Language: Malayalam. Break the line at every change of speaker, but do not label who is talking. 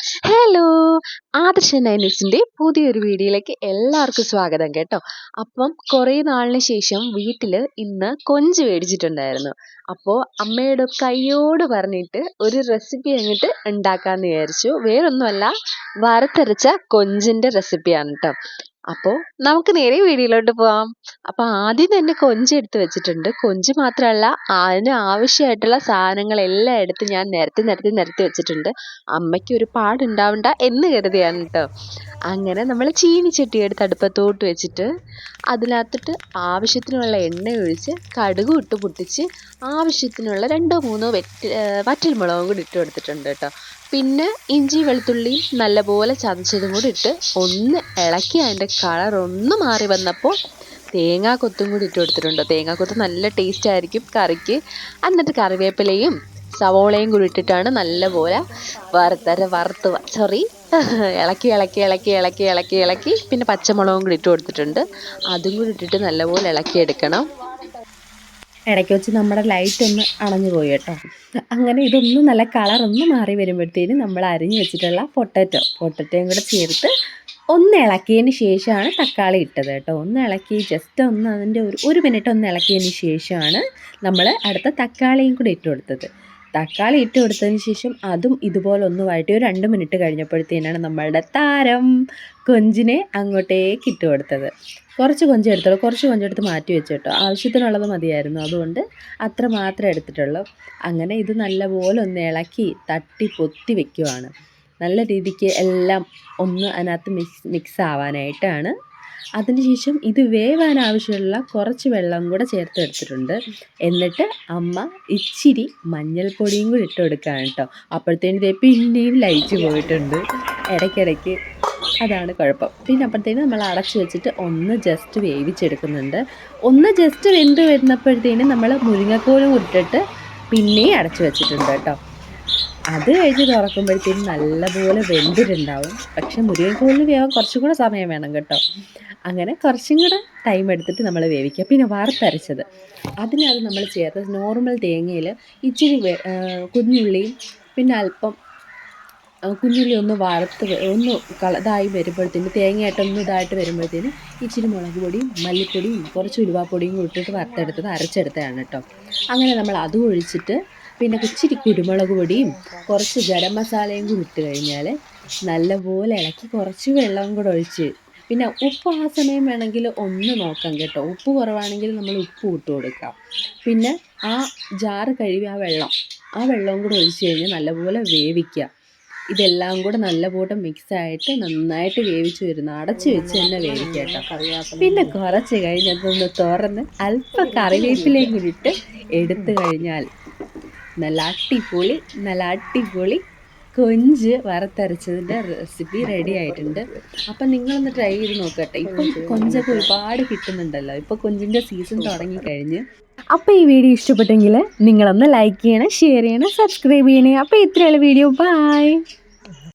ഹലോ, ആദർശ നൈനിസിൻ്റെ പുതിയൊരു വീഡിയോയിലേക്ക് എല്ലാവർക്കും സ്വാഗതം കേട്ടോ. അപ്പം കുറേ നാളിന് ശേഷം വീട്ടിൽ ഇന്ന് കൊഞ്ച് മേടിച്ചിട്ടുണ്ടായിരുന്നു. അപ്പോൾ അമ്മയുടെ കയ്യോട് പറഞ്ഞിട്ട് ഒരു റെസിപ്പി അങ്ങോട്ട് ഉണ്ടാക്കാമെന്ന് വിചാരിച്ചു. വേറൊന്നുമല്ല, വറുത്തരച്ച കൊഞ്ചിൻ്റെ റെസിപ്പിയാണ് കേട്ടോ. അപ്പോൾ നമുക്ക് നേരെ വീഡിയോയിലോട്ട് പോവാം. അപ്പോൾ ആദ്യം തന്നെ കൊഞ്ച് എടുത്ത് വെച്ചിട്ടുണ്ട്. കൊഞ്ച് മാത്രമല്ല, അതിന് ആവശ്യമായിട്ടുള്ള സാധനങ്ങളെല്ലാം എടുത്ത് ഞാൻ നിരത്തി വെച്ചിട്ടുണ്ട്. അമ്മയ്ക്ക് ഒരു പാടുണ്ടാവണ്ട എന്ന് കരുതിയാണ് കേട്ടോ. അങ്ങനെ നമ്മൾ ചീനിച്ചട്ടി എടുത്ത് അടുപ്പത്തോട്ട് വെച്ചിട്ട് അതിനകത്തിട്ട് ആവശ്യത്തിനുള്ള എണ്ണ ഒഴിച്ച് കടുക് ഇട്ട് പൊട്ടിച്ച് ആവശ്യത്തിനുള്ള 2-3 വറ്റൽമുളകും കൂടി ഇട്ട് കൊടുത്തിട്ടുണ്ട് കേട്ടോ. പിന്നെ ഇഞ്ചി വെളുത്തുള്ളിയും നല്ലപോലെ ചതച്ചതും കൂടി ഇട്ട് ഒന്ന് ഇളക്കി അതിൻ്റെ കളർ ഒന്ന് മാറി വന്നപ്പോൾ തേങ്ങാക്കൊത്തും കൂടി ഇട്ട് കൊടുത്തിട്ടുണ്ട്. തേങ്ങാക്കൊത്ത് നല്ല ടേസ്റ്റ് ആയിരിക്കും കറിക്ക്. എന്നിട്ട് കറിവേപ്പിലയും സവോളയും കൂടി ഇട്ടിട്ടാണ് നല്ലപോലെ ഇളക്കി പിന്നെ പച്ചമുളകും കൂടി ഇട്ട് കൊടുത്തിട്ടുണ്ട്. അതും കൂടി ഇട്ടിട്ട് നല്ലപോലെ ഇളക്കിയെടുക്കണം.
ഇടയ്ക്ക് വെച്ച് നമ്മുടെ ലൈറ്റ് ഒന്ന് അണഞ്ഞു പോയി കേട്ടോ. അങ്ങനെ ഇതൊന്നും നല്ല കളറൊന്ന് മാറി വരുമ്പോഴത്തേനും നമ്മൾ അരിഞ്ഞു വെച്ചിട്ടുള്ള പൊട്ടറ്റോയും കൂടെ ചേർത്ത് ഒന്ന് ഇളക്കിയതിന് ശേഷമാണ് തക്കാളി ഇട്ടത് കേട്ടോ. ഒന്ന് ഇളക്കി ജസ്റ്റ് ഒന്ന് അതിൻ്റെ ഒരു മിനിറ്റ് ഒന്ന് ഇളക്കിയതിന് ശേഷമാണ് നമ്മൾ അടുത്ത തക്കാളിയും കൂടി ഇട്ട് കൊടുത്തത്. തക്കാളി ഇട്ട് കൊടുത്തതിന് ശേഷം അതും ഇതുപോലെ ഒന്ന് വഴറ്റി ഒരു 2 മിനിറ്റ് കഴിഞ്ഞപ്പോഴത്തേനാണ് നമ്മളുടെ താരം കൊഞ്ചിനെ അങ്ങോട്ടേക്ക് ഇട്ട് കൊടുത്തത്. കുറച്ച് കൊഞ്ചെടുത്ത് മാറ്റി വെച്ചു കേട്ടോ. ആവശ്യത്തിനുള്ളത് മതിയായിരുന്നു, അതുകൊണ്ട് അത്ര മാത്രമേ എടുത്തിട്ടുള്ളൂ. അങ്ങനെ ഇത് നല്ലപോലെ ഒന്ന് ഇളക്കി തട്ടി പൊത്തി വെക്കുവാണ്. നല്ല രീതിക്ക് എല്ലാം ഒന്ന് അതിനകത്ത് മിക്സ് ആവാനായിട്ടാണ്. അതിനുശേഷം ഇത് വേവാൻ ആവശ്യമുള്ള കുറച്ച് വെള്ളം കൂടെ ചേർത്ത് എടുത്തിട്ടുണ്ട്. എന്നിട്ട് അമ്മ ഇച്ചിരി മഞ്ഞൾപ്പൊടിയും കൂടി ഇട്ട് കൊടുക്കുകയാണ് കേട്ടോ. അപ്പോഴത്തേനും പിന്നെയും ലൈറ്റ് പോയിട്ടുണ്ട് ഇടയ്ക്കിടയ്ക്ക്. അതാണ് കുഴപ്പം. പിന്നെ അപ്പോഴത്തേനും നമ്മൾ അടച്ചു വെച്ചിട്ട് ഒന്ന് ജസ്റ്റ് വേവിച്ചെടുക്കുന്നുണ്ട്. ഒന്ന് ജസ്റ്റ് വെന്ത് വരുന്നപ്പോഴത്തേനും നമ്മൾ മുരിങ്ങക്കോലും ഇട്ടിട്ട് പിന്നെയും അടച്ചു വെച്ചിട്ടുണ്ട് കേട്ടോ. അത് കഴിഞ്ഞ് തുറക്കുമ്പോഴത്തേനും നല്ലപോലെ വെന്തിട്ടുണ്ടാവും. പക്ഷെ മുരിങ്ങക്കോലിന് വേവാൻ കുറച്ചും കൂടെ സമയം വേണം കേട്ടോ. അങ്ങനെ കുറച്ചും കൂടെ ടൈം എടുത്തിട്ട് നമ്മൾ വേവിക്കുക. പിന്നെ വറുത്തരച്ചത് അതിനകത്ത് നമ്മൾ ചേർത്ത് നോർമൽ തേങ്ങയിൽ ഇച്ചിരി കുഞ്ഞുള്ളിയും പിന്നെ അല്പം കുഞ്ഞുള്ളി ഒന്ന് വറുത്ത് ഒന്ന് ഇതായി വരുമ്പോഴത്തേന് തേങ്ങയായിട്ടൊന്ന് ഇതായിട്ട് വരുമ്പോഴത്തേന് ഇച്ചിരി മുളക് പൊടിയും മല്ലിപ്പൊടിയും കുറച്ച് ഉലുവാപ്പൊടിയും ഇട്ടിട്ട് വറുത്തെടുത്തത് അരച്ചെടുത്തതാണ് കേട്ടോ. അങ്ങനെ നമ്മൾ അതും ഒഴിച്ചിട്ട് പിന്നെ ഇച്ചിരി കുരുമുളക് പൊടിയും കുറച്ച് ഗരം മസാലയും കൂടി ഇട്ട് കഴിഞ്ഞാൽ നല്ലപോലെ ഇളക്കി കുറച്ച് വെള്ളവും കൂടെ ഒഴിച്ച് പിന്നെ ഉപ്പ് ആ സമയം വേണമെങ്കിൽ ഒന്ന് നോക്കാം കേട്ടോ. ഉപ്പ് കുറവാണെങ്കിൽ നമ്മൾ ഉപ്പ് ഇട്ട് കൊടുക്കാം. പിന്നെ ആ ജാറ് കഴുകി ആ വെള്ളവും കൂടെ ഒഴിച്ച് കഴിഞ്ഞാൽ നല്ലപോലെ വേവിക്കുക. ഇതെല്ലാം കൂടെ നല്ലപോലെ മിക്സായിട്ട് നന്നായിട്ട് വേവിച്ച് വരുന്നു. അടച്ച് വെച്ച് തന്നെ വേവിക്കുക കേട്ടോ. പിന്നെ കുറച്ച് കഴിഞ്ഞതൊന്ന് തുറന്ന് അല്പം കറിവേപ്പിലയും കൂടി ഇട്ട് എടുത്തു കഴിഞ്ഞാൽ നല്ല അടിപൊളി കൊഞ്ച് വറുത്തരച്ചതിൻ്റെ റെസിപ്പി റെഡി ആയിട്ടുണ്ട്. അപ്പം നിങ്ങളൊന്ന് ട്രൈ ചെയ്ത് നോക്കട്ടെ. ഇപ്പം കൊഞ്ചൊക്കെ ഒരുപാട് കിട്ടുന്നുണ്ടല്ലോ. ഇപ്പോൾ കൊഞ്ചിൻ്റെ സീസൺ തുടങ്ങിക്കഴിഞ്ഞ്. അപ്പോൾ ഈ വീഡിയോ ഇഷ്ടപ്പെട്ടെങ്കിൽ നിങ്ങളൊന്ന് ലൈക്ക് ചെയ്യണം, ഷെയർ ചെയ്യണം, സബ്സ്ക്രൈബ് ചെയ്യണേ. അപ്പോൾ ഇത്രയുള്ള വീഡിയോ. ബൈ.